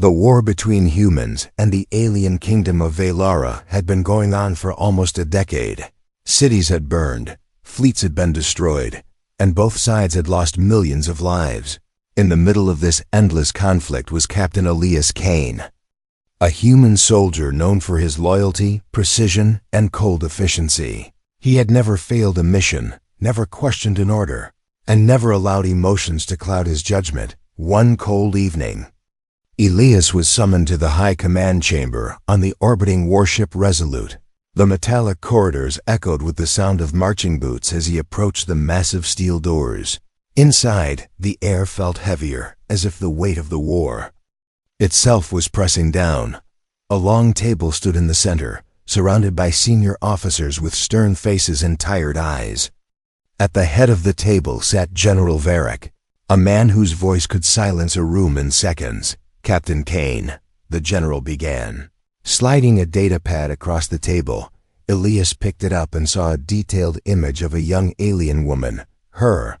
The war between humans and the alien kingdom of Velara had been going on for almost a decade. Cities had burned, fleets had been destroyed, and both sides had lost millions of lives. In the middle of this endless conflict was Captain Elias Kane, a human soldier known for his loyalty, precision, and cold efficiency. He had never failed a mission, never questioned an order, and never allowed emotions to cloud his judgment. One cold evening, Elias was summoned to the high command chamber on the orbiting warship Resolute. The metallic corridors echoed with the sound of marching boots as he approached the massive steel doors. Inside, the air felt heavier, as if the weight of the war itself was pressing down. A long table stood in the center, surrounded by senior officers with stern faces and tired eyes. At the head of the table sat General Varric, a man whose voice could silence a room in seconds. "Captain Kane," the general began. Sliding a datapad across the table, Elias picked it up and saw a detailed image of a young alien woman, her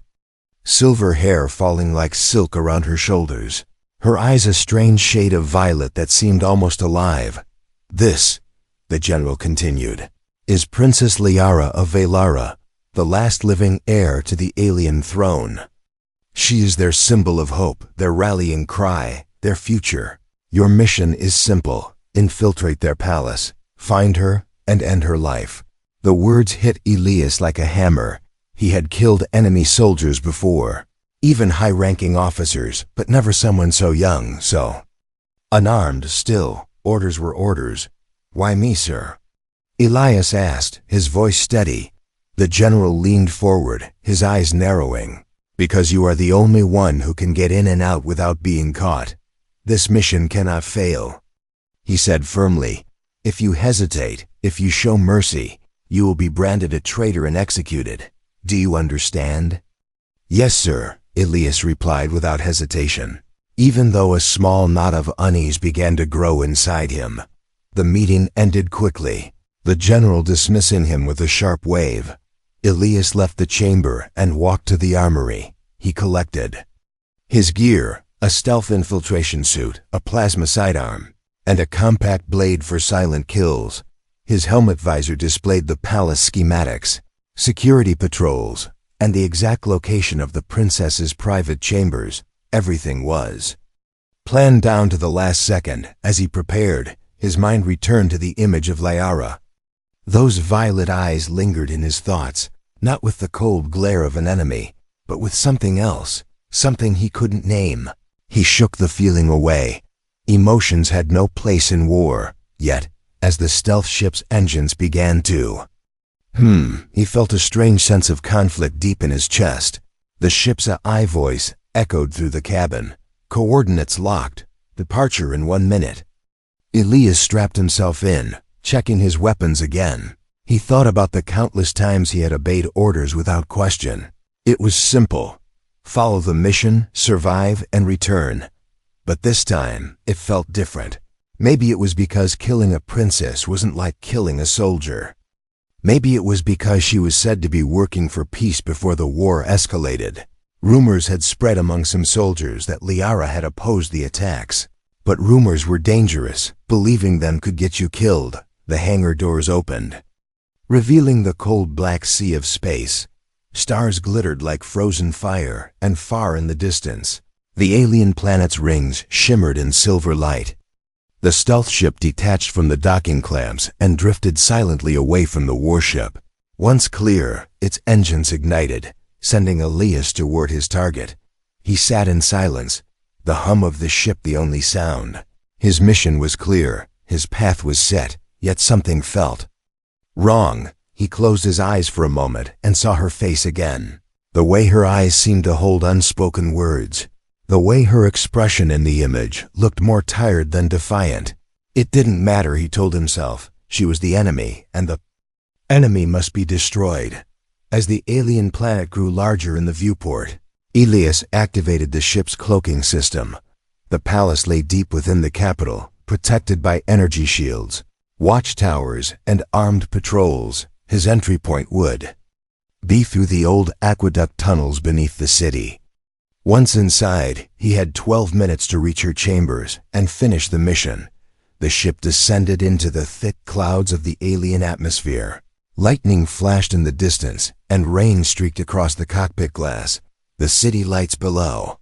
silver hair falling like silk around her shoulders, her eyes a strange shade of violet that seemed almost alive. "This," the general continued, "is Princess Liara of Velara, the last living heir to the alien throne. She is their symbol of hope, their rallying cry, their future. Your mission is simple: infiltrate their palace, find her, and end her life." The words hit Elias like a hammer. He had killed enemy soldiers before, even high-ranking officers, but never someone so young, so unarmed. Still, orders were orders. "Why me, sir?" Elias asked, his voice steady. The general leaned forward, his eyes narrowing. "Because you are the only one who can get in and out without being caught. This mission cannot fail," he said firmly. "If you hesitate, if you show mercy, you will be branded a traitor and executed. Do you understand?" "Yes, sir," Elias replied without hesitation, even though a small knot of unease began to grow inside him. The meeting ended quickly, the general dismissing him with a sharp wave. Elias left the chamber and walked to the armory. He collected his gear: a stealth infiltration suit, a plasma sidearm, and a compact blade for silent kills. His helmet visor displayed the palace schematics, security patrols, and the exact location of the princess's private chambers. Everything was planned down to the last second. As he prepared, his mind returned to the image of Liara. Those violet eyes lingered in his thoughts, not with the cold glare of an enemy, but with something else, something he couldn't name. He shook the feeling away. Emotions had no place in war. Yet, as the stealth ship's engines began to he felt a strange sense of conflict deep in his chest. The ship's AI voice echoed through the cabin. "Coordinates locked. Departure in 1 minute." Elias strapped himself in, checking his weapons again. He thought about the countless times he had obeyed orders without question. It was simple: follow the mission, survive, and return. But this time, it felt different. Maybe it was because killing a princess wasn't like killing a soldier. Maybe it was because she was said to be working for peace before the war escalated. Rumors had spread among some soldiers that Liara had opposed the attacks. But rumors were dangerous. Believing them could get you killed. The hangar doors opened, revealing the cold black sea of space. Stars glittered like frozen fire, and far in the distance, the alien planet's rings shimmered in silver light. The stealth ship detached from the docking clamps and drifted silently away from the warship. Once clear, its engines ignited, sending Elias toward his target. He sat in silence, the hum of the ship the only sound. His mission was clear, his path was set, yet something felt wrong. He closed his eyes for a moment and saw her face again. The way her eyes seemed to hold unspoken words. The way her expression in the image looked more tired than defiant. It didn't matter, he told himself. She was the enemy, and the enemy must be destroyed. As the alien planet grew larger in the viewport, Elias activated the ship's cloaking system. The palace lay deep within the capital, protected by energy shields, watchtowers, and armed patrols. His entry point would be through the old aqueduct tunnels beneath the city. Once inside, he had 12 minutes to reach her chambers and finish the mission. The ship descended into the thick clouds of the alien atmosphere. Lightning flashed in the distance, and rain streaked across the cockpit glass. The city lights below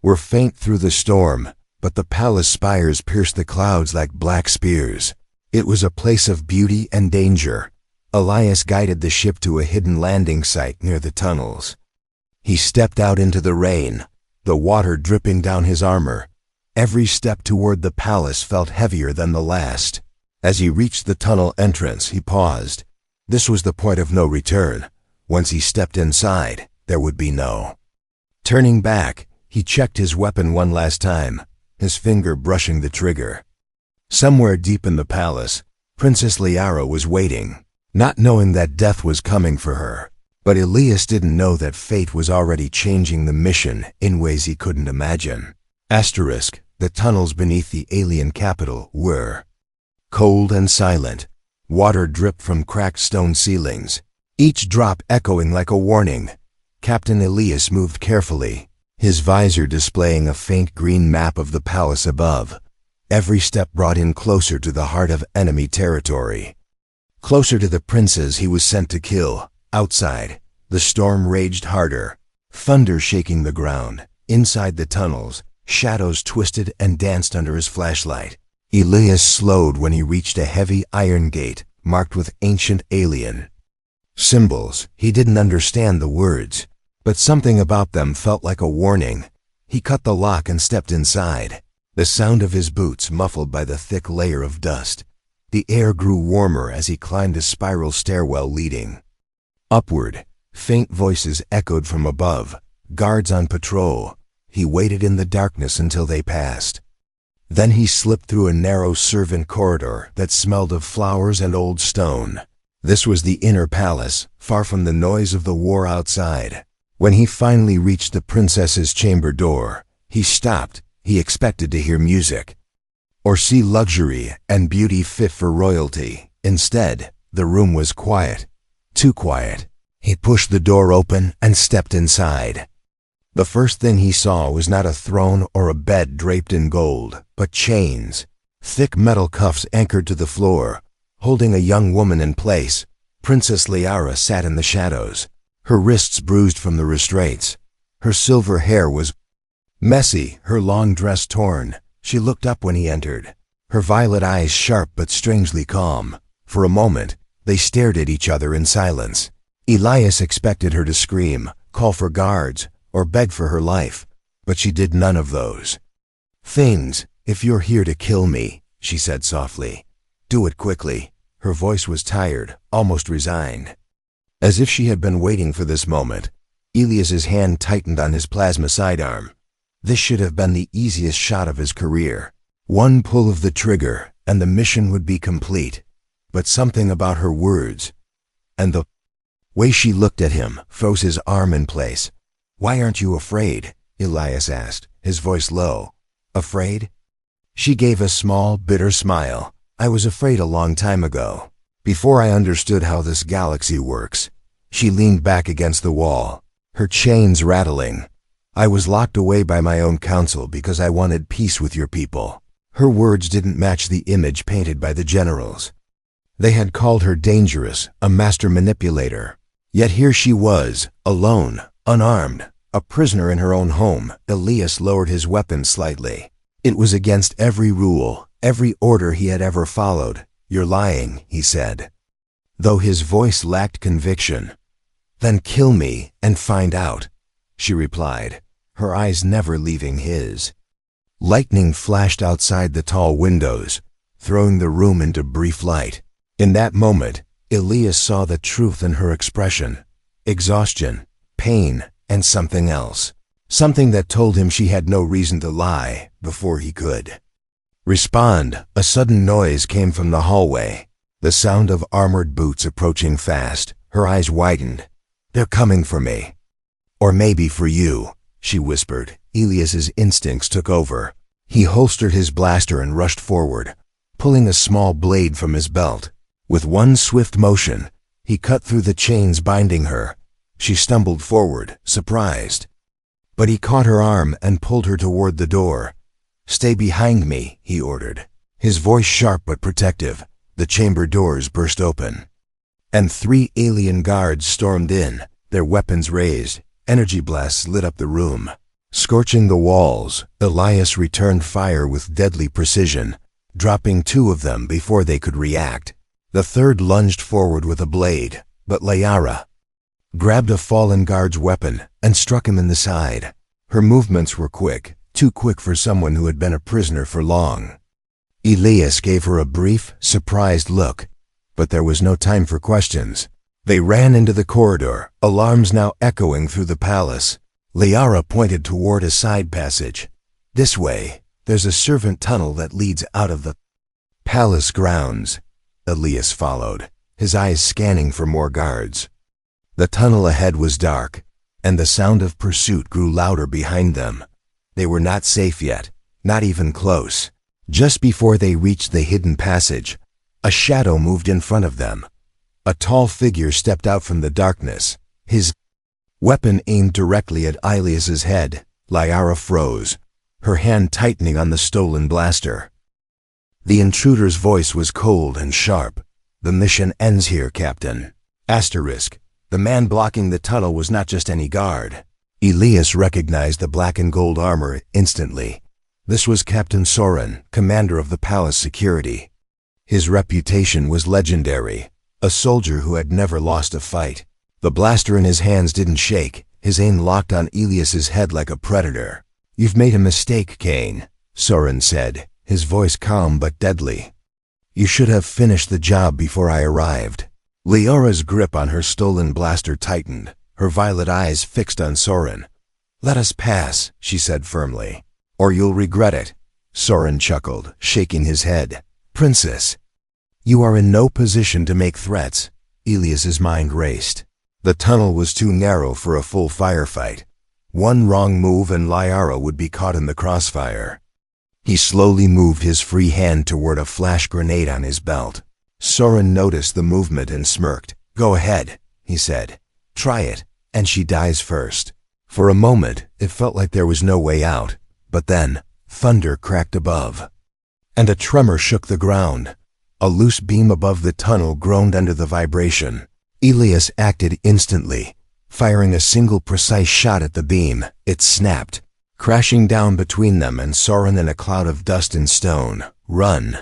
were faint through the storm, but the palace spires pierced the clouds like black spears. It was a place of beauty and danger. Elias guided the ship to a hidden landing site near the tunnels. He stepped out into the rain, the water dripping down his armor. Every step toward the palace felt heavier than the last. As he reached the tunnel entrance, he paused. This was the point of no return. Once he stepped inside, there would be no turning back. He checked his weapon one last time, his finger brushing the trigger. Somewhere deep in the palace, Princess Liara was waiting, not knowing that death was coming for her. But Elias didn't know that fate was already changing the mission in ways he couldn't imagine. Asterisk, the tunnels beneath the alien capital were cold and silent. Water dripped from cracked stone ceilings, each drop echoing like a warning. Captain Elias moved carefully, his visor displaying a faint green map of the palace above. Every step brought him closer to the heart of enemy territory. Closer to the princes he was sent to kill. Outside, the storm raged harder, thunder shaking the ground. Inside the tunnels, shadows twisted and danced under his flashlight. Elias slowed when he reached a heavy iron gate marked with ancient alien symbols. He didn't understand the words, but something about them felt like a warning. He cut the lock and stepped inside, the sound of his boots muffled by the thick layer of dust. The air grew warmer as he climbed a spiral stairwell leading upward. Faint voices echoed from above, guards on patrol. He waited in the darkness until they passed. Then he slipped through a narrow servant corridor that smelled of flowers and old stone. This was the inner palace, far from the noise of the war outside. When he finally reached the princess's chamber door, he stopped. He expected to hear music or see luxury and beauty fit for royalty. Instead, the room was quiet, too quiet. He pushed the door open and stepped inside. The first thing he saw was not a throne or a bed draped in gold, but chains, thick metal cuffs anchored to the floor, holding a young woman in place. Princess Liara sat in the shadows, her wrists bruised from the restraints. Her silver hair was messy, her long dress torn. She looked up when he entered, her violet eyes sharp but strangely calm. For a moment, they stared at each other in silence. Elias expected her to scream, call for guards, or beg for her life, but she did none of those things. If you're here to kill me, she said softly, do it quickly. Her voice was tired, almost resigned. As if she had been waiting for this moment, Elias's hand tightened on his plasma sidearm. This should have been the easiest shot of his career. One pull of the trigger, and the mission would be complete. But something about her words, and the way she looked at him, froze his arm in place. Why aren't you afraid? Elias asked, his voice low. Afraid? She gave a small, bitter smile. I was afraid a long time ago, before I understood how this galaxy works. She leaned back against the wall, her chains rattling. I was locked away by my own council because I wanted peace with your people. Her words didn't match the image painted by the generals. They had called her dangerous, a master manipulator. Yet here she was, alone, unarmed, a prisoner in her own home. Elias lowered his weapon slightly. It was against every rule, every order he had ever followed. You're lying, he said, though his voice lacked conviction. Then kill me and find out, she replied, her eyes never leaving his. Lightning flashed outside the tall windows, throwing the room into brief light. In that moment, Elias saw the truth in her expression: exhaustion, pain, and something else. Something that told him she had no reason to lie before he could respond. A sudden noise came from the hallway, the sound of armored boots approaching fast. Her eyes widened. They're coming for me. Or maybe for you, she whispered. Elias's instincts took over. He holstered his blaster and rushed forward, pulling a small blade from his belt. With one swift motion, he cut through the chains binding her. She stumbled forward, surprised. But he caught her arm and pulled her toward the door. "Stay behind me," he ordered. His voice sharp but protective. The chamber doors burst open, and 3 alien guards stormed in, their weapons raised. Energy blasts lit up the room, scorching the walls. Elias returned fire with deadly precision, dropping 2 of them before they could react. The third lunged forward with a blade, but Liara grabbed a fallen guard's weapon and struck him in the side. Her movements were quick, too quick for someone who had been a prisoner for long. Elias gave her a brief, surprised look, but there was no time for questions. They ran into the corridor, alarms now echoing through the palace. Liara pointed toward a side passage. "This way. There's a servant tunnel that leads out of the palace grounds." Elias followed, his eyes scanning for more guards. The tunnel ahead was dark, and the sound of pursuit grew louder behind them. They were not safe yet, not even close. Just before they reached the hidden passage, a shadow moved in front of them. A tall figure stepped out from the darkness, his weapon aimed directly at Elias's head. Liara froze, her hand tightening on the stolen blaster. The intruder's voice was cold and sharp. "The mission ends here, Captain." Asterisk. The man blocking the tunnel was not just any guard. Elias recognized the black and gold armor instantly. This was Captain Soren, commander of the palace security. His reputation was legendary, a soldier who had never lost a fight. The blaster in his hands didn't shake, his aim locked on Elias's head like a predator. "You've made a mistake, Kane," Soren said, his voice calm but deadly. "You should have finished the job before I arrived." Liara's grip on her stolen blaster tightened, her violet eyes fixed on Soren. "Let us pass," she said firmly, "or you'll regret it." Soren chuckled, shaking his head. "Princess, you are in no position to make threats." Elias's mind raced. The tunnel was too narrow for a full firefight. One wrong move and Liara would be caught in the crossfire. He slowly moved his free hand toward a flash grenade on his belt. Soren noticed the movement and smirked. "Go ahead," he said. "Try it, and she dies first." For a moment, it felt like there was no way out, but then, thunder cracked above, and a tremor shook the ground. A loose beam above the tunnel groaned under the vibration. Elias acted instantly, firing a single precise shot at the beam. It snapped, crashing down between them and Soren in a cloud of dust and stone. "Run!"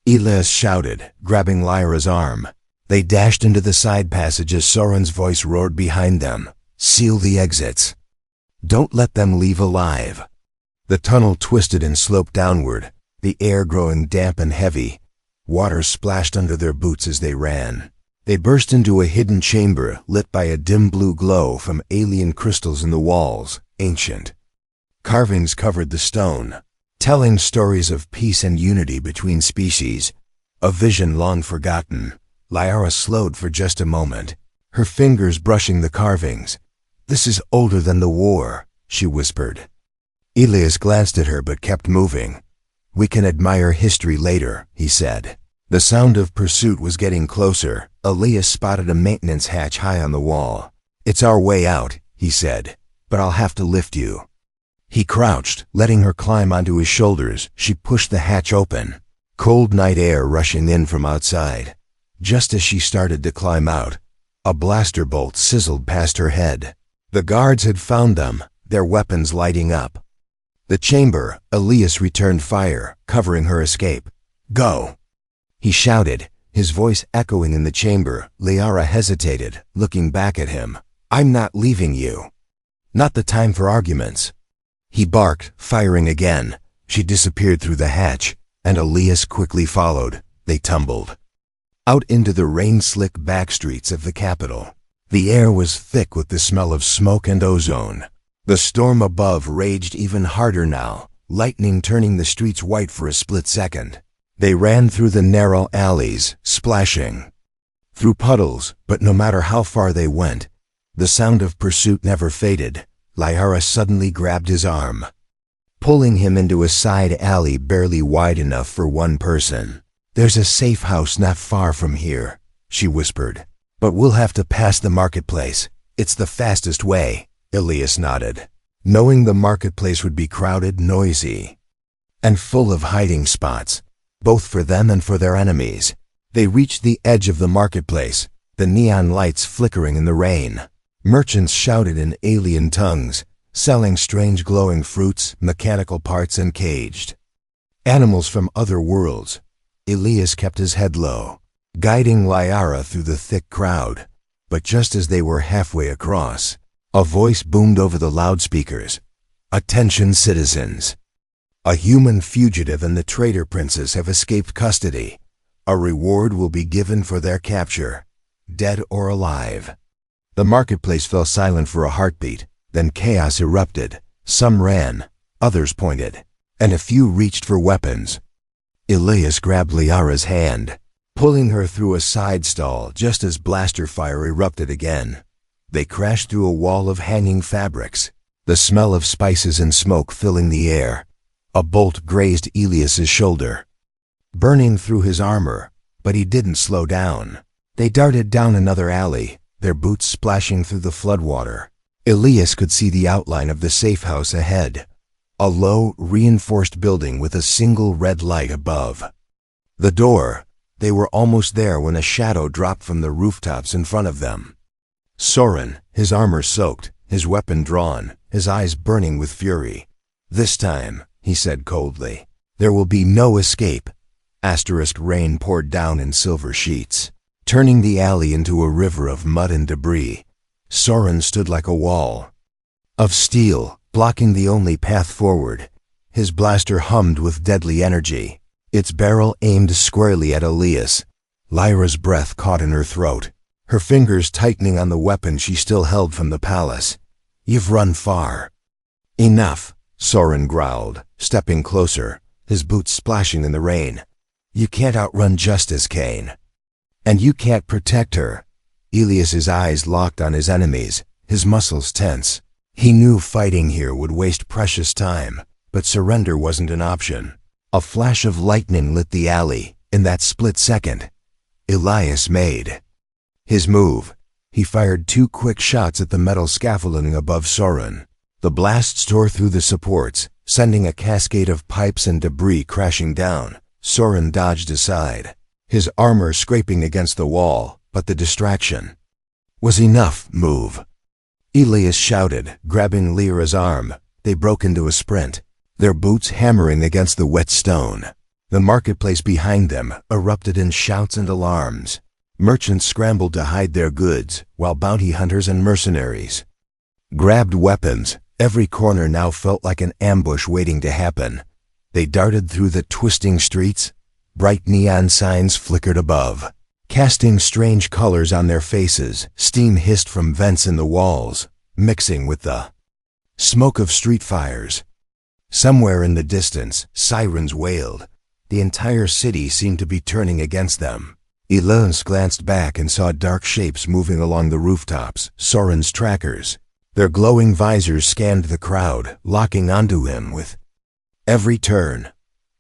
Elias shouted, grabbing Lyra's arm. They dashed into the side passage as Soren's voice roared behind them. "Seal the exits. Don't let them leave alive." The tunnel twisted and sloped downward, the air growing damp and heavy. Water splashed under their boots as they ran. They burst into a hidden chamber lit by a dim blue glow from alien crystals in the walls, ancient. Carvings covered the stone, telling stories of peace and unity between species, a vision long forgotten. Liara slowed for just a moment, her fingers brushing the carvings. "This is older than the war," she whispered. Elias glanced at her but kept moving. "We can admire history later," he said. The sound of pursuit was getting closer. Elias spotted a maintenance hatch high on the wall. "It's our way out," he said, "but I'll have to lift you." He crouched, letting her climb onto his shoulders. She pushed the hatch open, cold night air rushing in from outside. Just as she started to climb out, a blaster bolt sizzled past her head. The guards had found them, their weapons lighting up. The chamber, Elias returned fire, covering her escape. "Go!" he shouted, his voice echoing in the chamber. Liara hesitated, looking back at him. "I'm not leaving you. Not the time for arguments." He barked, firing again. She disappeared through the hatch, and Elias quickly followed. They tumbled out into the rain-slick back streets of the capital. The air was thick with the smell of smoke and ozone. The storm above raged even harder now, lightning turning the streets white for a split second. They ran through the narrow alleys, splashing through puddles, but no matter how far they went, the sound of pursuit never faded. Liara suddenly grabbed his arm, pulling him into a side alley barely wide enough for one person. "There's a safe house not far from here," she whispered, "but we'll have to pass the marketplace. It's the fastest way." Elias nodded. knowing the marketplace would be crowded, noisy, and full of hiding spots, both for them and for their enemies. They reached the edge of the marketplace, the neon lights flickering in the rain. Merchants shouted in alien tongues, selling strange glowing fruits, mechanical parts, and caged animals from other worlds. Elias kept his head low, guiding Liara through the thick crowd. But just as they were halfway across, a voice boomed over the loudspeakers. "Attention, citizens! A human fugitive and the traitor princess have escaped custody. A reward will be given for their capture, dead or alive." The marketplace fell silent for a heartbeat, then chaos erupted. Some ran, others pointed, and a few reached for weapons. Elias grabbed Liara's hand, pulling her through a side stall just as blaster fire erupted again. They crashed through a wall of hanging fabrics, the smell of spices and smoke filling the air. A bolt grazed Elias's shoulder, burning through his armor, but he didn't slow down. They darted down another alley, their boots splashing through the floodwater. Elias could see the outline of the safe house ahead, a low, reinforced building with a single red light above. The door. They were almost there when a shadow dropped from the rooftops in front of them. Soren, his armor soaked, his weapon drawn, his eyes burning with fury. "This time," he said coldly, "there will be no escape." Rain poured down in silver sheets, turning the alley into a river of mud and debris. Soren stood like a wall of steel, blocking the only path forward. His blaster hummed with deadly energy, its barrel aimed squarely at Elias. Lyra's breath caught in her throat, her fingers tightening on the weapon she still held from the palace. "You've run far." "Enough," Soren growled, stepping closer, his boots splashing in the rain. "You can't outrun justice, Kane. And you can't protect her." Elias's eyes locked on his enemies, his muscles tense. He knew fighting here would waste precious time, but surrender wasn't an option. A flash of lightning lit the alley. In that split second, Elias made his move. He fired 2 quick shots at the metal scaffolding above Soren. The blasts tore through the supports, sending a cascade of pipes and debris crashing down. Soren dodged aside, his armor scraping against the wall, but the distraction was enough. "Move," Elias shouted, grabbing Lyra's arm. They broke into a sprint, their boots hammering against the wet stone. The marketplace behind them erupted in shouts and alarms. Merchants scrambled to hide their goods, while bounty hunters and mercenaries grabbed weapons. Every corner now felt like an ambush waiting to happen. They darted through the twisting streets. Bright neon signs flickered above, casting strange colors on their faces. Steam hissed from vents in the walls, mixing with the smoke of street fires. Somewhere in the distance, sirens wailed. The entire city seemed to be turning against them. Elias glanced back and saw dark shapes moving along the rooftops, Soren's trackers. Their glowing visors scanned the crowd, locking onto him with every turn.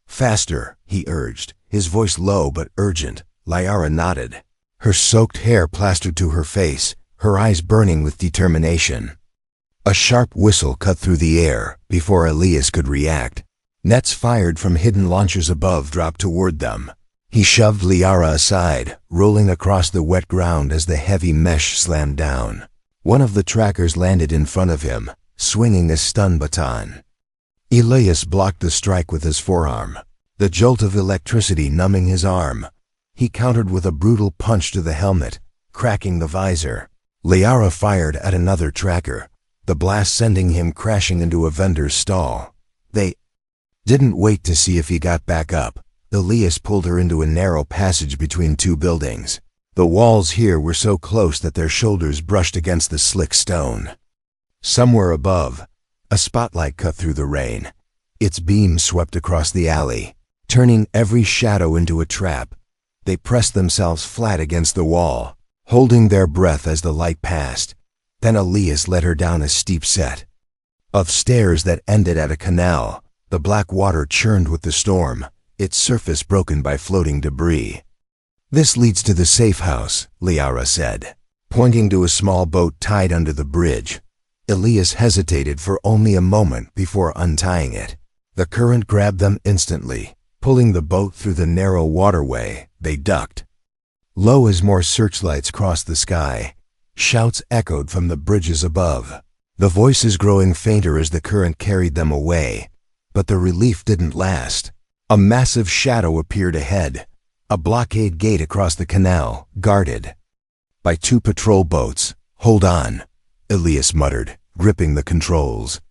"Faster," he urged, his voice low but urgent. Liara nodded, her soaked hair plastered to her face, her eyes burning with determination. A sharp whistle cut through the air before Elias could react. Nets fired from hidden launchers above dropped toward them. He shoved Liara aside, rolling across the wet ground as the heavy mesh slammed down. One of the trackers landed in front of him, swinging a stun baton. Elias blocked the strike with his forearm, the jolt of electricity numbing his arm. He countered with a brutal punch to the helmet, cracking the visor. Liara fired at another tracker, the blast sending him crashing into a vendor's stall. They didn't wait to see if he got back up. Elias pulled her into a narrow passage between 2 buildings. The walls here were so close that their shoulders brushed against the slick stone. Somewhere above, a spotlight cut through the rain. Its beam swept across the alley, turning every shadow into a trap. They pressed themselves flat against the wall, holding their breath as the light passed. Then Elias led her down a steep set of stairs that ended at a canal. The black water churned with the storm, its surface broken by floating debris. "This leads to the safe house," Liara said, pointing to a small boat tied under the bridge. Elias hesitated for only a moment before untying it. The current grabbed them instantly, pulling the boat through the narrow waterway. They ducked. Low as more searchlights crossed the sky, shouts echoed from the bridges above. The voices growing fainter as the current carried them away. But the relief didn't last. A massive shadow appeared ahead, a blockade gate across the canal, guarded by 2 patrol boats. "Hold on," Elias muttered, gripping the controls.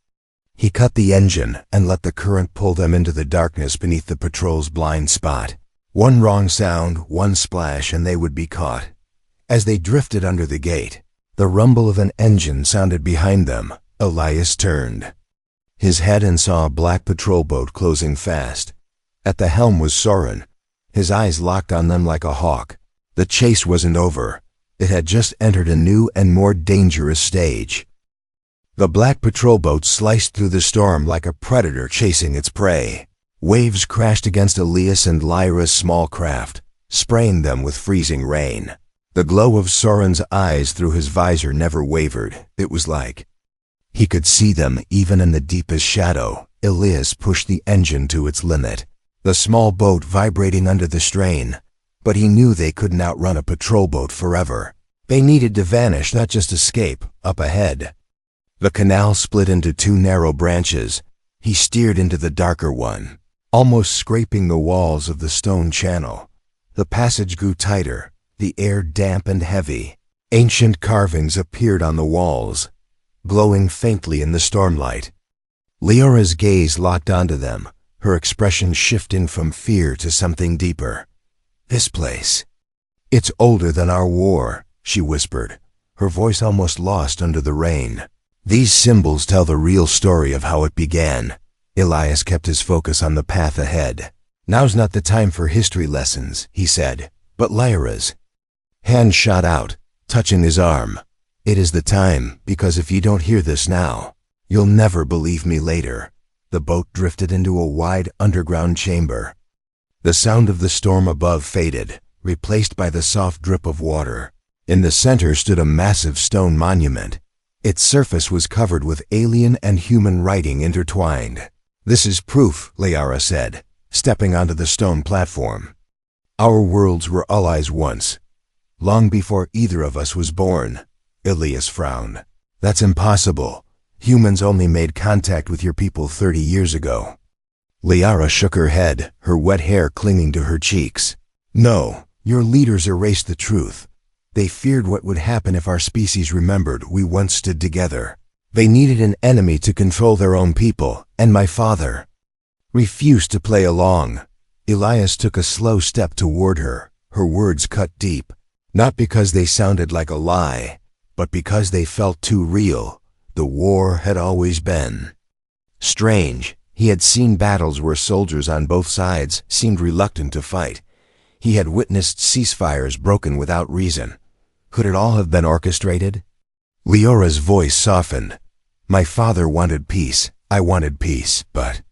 He cut the engine and let the current pull them into the darkness beneath the patrol's blind spot. One wrong sound, one splash, and they would be caught. As they drifted under the gate, the rumble of an engine sounded behind them. Elias turned his head and saw a black patrol boat closing fast. At the helm was Soren, his eyes locked on them like a hawk. The chase wasn't over. It had just entered a new and more dangerous stage. The black patrol boat sliced through the storm like a predator chasing its prey. Waves crashed against Elias and Lyra's small craft, spraying them with freezing rain. The glow of Soren's eyes through his visor never wavered. It was like he could see them even in the deepest shadow. Elias pushed the engine to its limit, the small boat vibrating under the strain. But he knew they couldn't outrun a patrol boat forever. They needed to vanish, not just escape. Up ahead, the canal split into 2 narrow branches. He steered into the darker one, almost scraping the walls of the stone channel. The passage grew tighter, the air damp and heavy. Ancient carvings appeared on the walls, glowing faintly in the stormlight. Leora's gaze locked onto them, her expression shifting from fear to something deeper. "This place. It's older than our war," she whispered, her voice almost lost under the rain. "These symbols tell the real story of how it began." Elias kept his focus on the path ahead. "Now's not the time for history lessons," he said, but Lyra's hand shot out, touching his arm. "It is the time, because if you don't hear this now, you'll never believe me later." The boat drifted into a wide underground chamber. The sound of the storm above faded, replaced by the soft drip of water. In the center stood a massive stone monument. Its surface was covered with alien and human writing intertwined. "This is proof," Liara said, stepping onto the stone platform. "Our worlds were allies once, long before either of us was born." Elias frowned. "That's impossible. Humans only made contact with your people 30 years ago." Liara shook her head, her wet hair clinging to her cheeks. "No, your leaders erased the truth. They feared what would happen if our species remembered we once stood together. They needed an enemy to control their own people, and my father refused to play along." Elias took a slow step toward her, her words cut deep, not because they sounded like a lie, but because they felt too real. The war had always been strange. He had seen battles where soldiers on both sides seemed reluctant to fight. He had witnessed ceasefires broken without reason. Could it all have been orchestrated? Leora's voice softened. "My father wanted peace. I wanted peace, but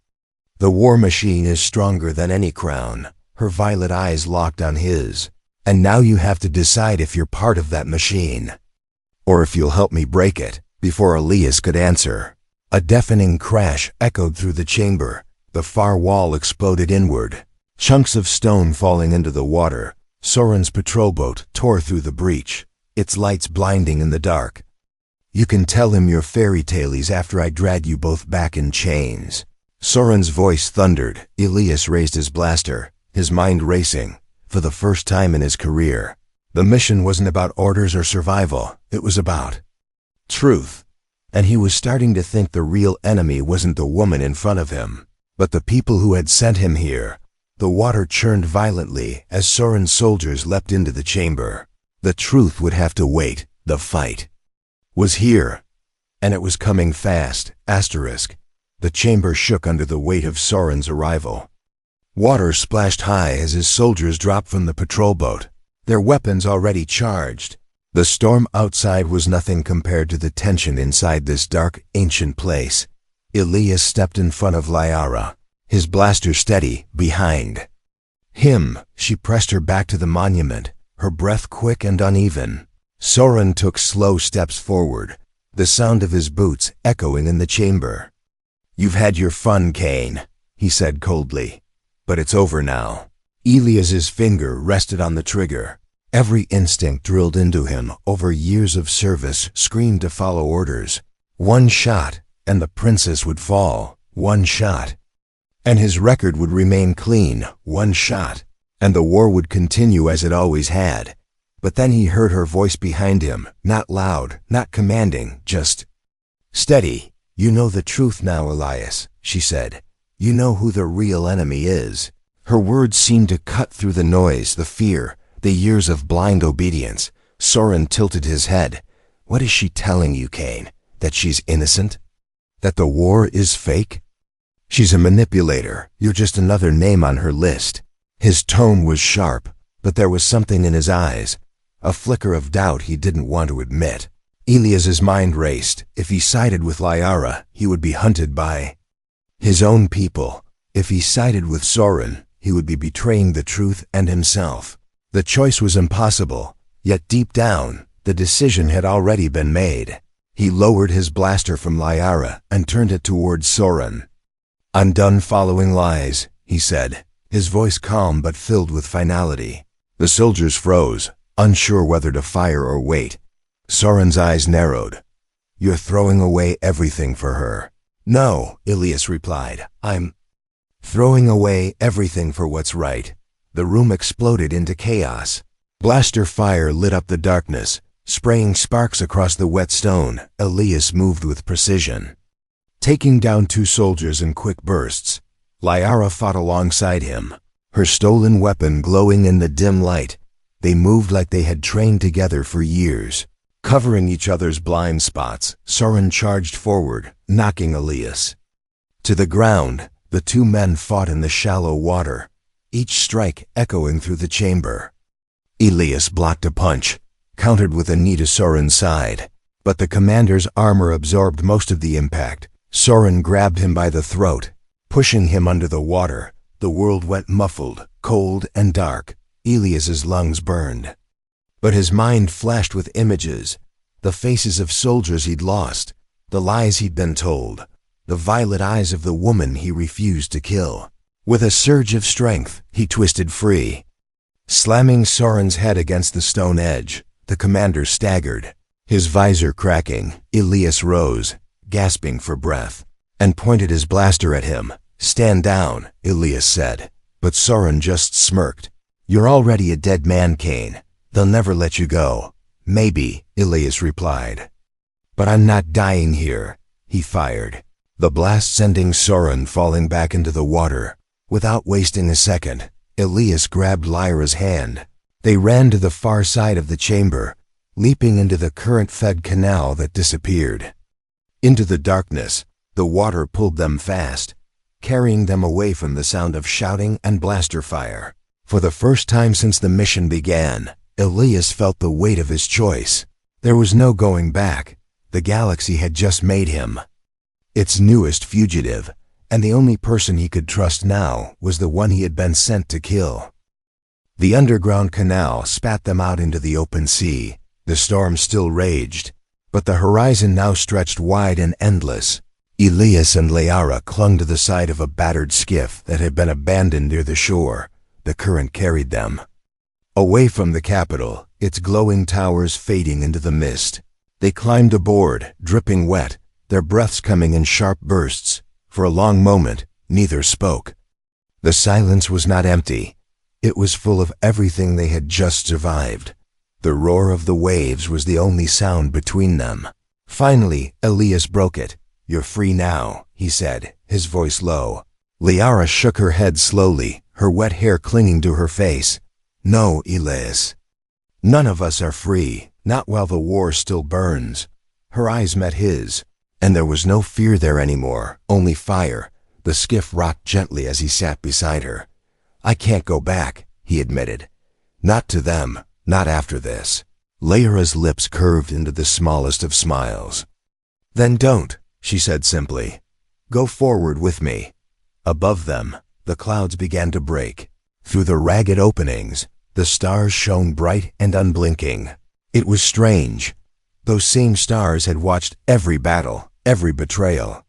the war machine is stronger than any crown." Her violet eyes locked on his. "And now you have to decide if you're part of that machine, or if you'll help me break it." Before Elias could answer, a deafening crash echoed through the chamber. The far wall exploded inward, chunks of stone falling into the water. Soren's patrol boat tore through the breach, its lights blinding in the dark. "You can tell him your fairy tales after I drag you both back in chains." Soren's voice thundered. Elias raised his blaster, his mind racing. For the first time in his career, the mission wasn't about orders or survival. It was about truth. And he was starting to think the real enemy wasn't the woman in front of him, but the people who had sent him here. The water churned violently as Soren's soldiers leapt into the chamber. The truth would have to wait. The fight was here, and it was coming fast. The chamber shook under the weight of Soren's arrival. Water splashed high as his soldiers dropped from the patrol boat, their weapons already charged. The storm outside was nothing compared to the tension inside this dark, ancient place. Elias stepped in front of Lyara, his blaster steady behind him. She pressed her back to the monument, her breath quick and uneven. Soren took slow steps forward, the sound of his boots echoing in the chamber. "You've had your fun, Cain," he said coldly, "but it's over now." Elias's finger rested on the trigger. Every instinct drilled into him over years of service screamed to follow orders. One shot, and the princess would fall. One shot, and his record would remain clean. One shot, and the war would continue as it always had. But then he heard her voice behind him, not loud, not commanding, just steady. "You know the truth now, Elias," she said. "You know who the real enemy is." Her words seemed to cut through the noise, the fear, the years of blind obedience. Soren tilted his head. "What is she telling you, Cain? That she's innocent? That the war is fake? She's a manipulator. You're just another name on her list." His tone was sharp, but there was something in his eyes, a flicker of doubt he didn't want to admit. Elias's mind raced. If he sided with Liara, he would be hunted by his own people. If he sided with Soren, he would be betraying the truth and himself. The choice was impossible, yet deep down, the decision had already been made. He lowered his blaster from Liara and turned it towards Soren. "I'm done following lies," he said, his voice calm but filled with finality. The soldiers froze, unsure whether to fire or wait. Soren's eyes narrowed. "You're throwing away everything for her." "No," Elias replied. "I'm throwing away everything for what's right." The room exploded into chaos. Blaster fire lit up the darkness, spraying sparks across the wet stone. Elias moved with precision, taking down 2 soldiers in quick bursts. Liara fought alongside him, her stolen weapon glowing in the dim light. They moved like they had trained together for years. Covering each other's blind spots, Soren charged forward, knocking Elias to the ground. The 2 men fought in the shallow water, each strike echoing through the chamber. Elias blocked a punch, countered with a knee to Soren's side, but the commander's armor absorbed most of the impact. Soren grabbed him by the throat, pushing him under the water. The world went muffled, cold and dark. Elias's lungs burned, but his mind flashed with images, the faces of soldiers he'd lost, the lies he'd been told, the violet eyes of the woman he refused to kill. With a surge of strength, he twisted free, slamming Soren's head against the stone edge. The commander staggered, his visor cracking. Elias rose, gasping for breath, and pointed his blaster at him. "Stand down," Elias said, but Soren just smirked. "You're already a dead man, Cain. They'll never let you go." "Maybe," Elias replied, "but I'm not dying here." He fired, the blast sending Soren falling back into the water. Without wasting a second, Elias grabbed Lyra's hand. They ran to the far side of the chamber, leaping into the current-fed canal that disappeared. Into the darkness, the water pulled them fast, carrying them away from the sound of shouting and blaster fire. For the first time since the mission began, Elias felt the weight of his choice. There was no going back. The galaxy had just made him its newest fugitive, and the only person he could trust now was the one he had been sent to kill. The underground canal spat them out into the open sea. The storm still raged, but the horizon now stretched wide and endless. Elias and Liara clung to the side of a battered skiff that had been abandoned near the shore. The current carried them away from the capital, its glowing towers fading into the mist. They climbed aboard, dripping wet, their breaths coming in sharp bursts. For a long moment, neither spoke. The silence was not empty. It was full of everything they had just survived. The roar of the waves was the only sound between them. Finally, Elias broke it. "You're free now," he said, his voice low. Liara shook her head slowly, her wet hair clinging to her face. "No, Elias. None of us are free, not while the war still burns." Her eyes met his, and there was no fear there anymore, only fire. The skiff rocked gently as he sat beside her. "I can't go back," he admitted. "Not to them, not after this." Liara's lips curved into the smallest of smiles. "Then don't," she said simply. "Go forward with me." Above them, the clouds began to break. Through the ragged openings, the stars shone bright and unblinking. It was strange. Those same stars had watched every battle, every betrayal,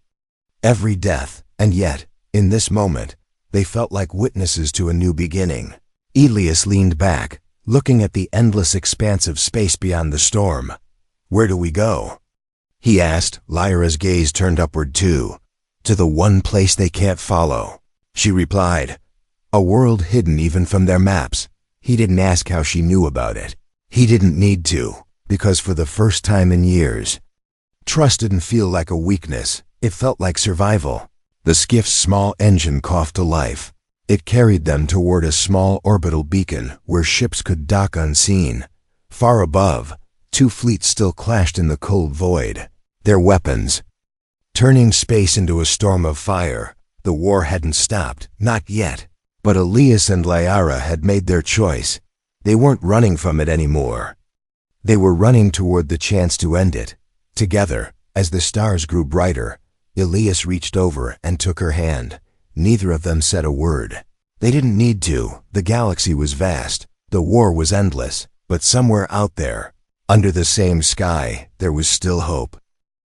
every death, and yet, in this moment, they felt like witnesses to a new beginning. Elias leaned back, looking at the endless expanse of space beyond the storm. "Where do we go?" he asked. Lyra's gaze turned upward too. "To the one place they can't follow," she replied. "A world hidden even from their maps." He didn't ask how she knew about it. He didn't need to, because for the first time in years, trust didn't feel like a weakness. It felt like survival. The skiff's small engine coughed to life. It carried them toward a small orbital beacon where ships could dock unseen. Far above, two fleets still clashed in the cold void, their weapons turning space into a storm of fire. The war hadn't stopped, not yet. But Elias and Lyra had made their choice. They weren't running from it anymore. They were running toward the chance to end it. Together, as the stars grew brighter, Elias reached over and took her hand. Neither of them said a word. They didn't need to. The galaxy was vast. The war was endless. But somewhere out there, under the same sky, there was still hope.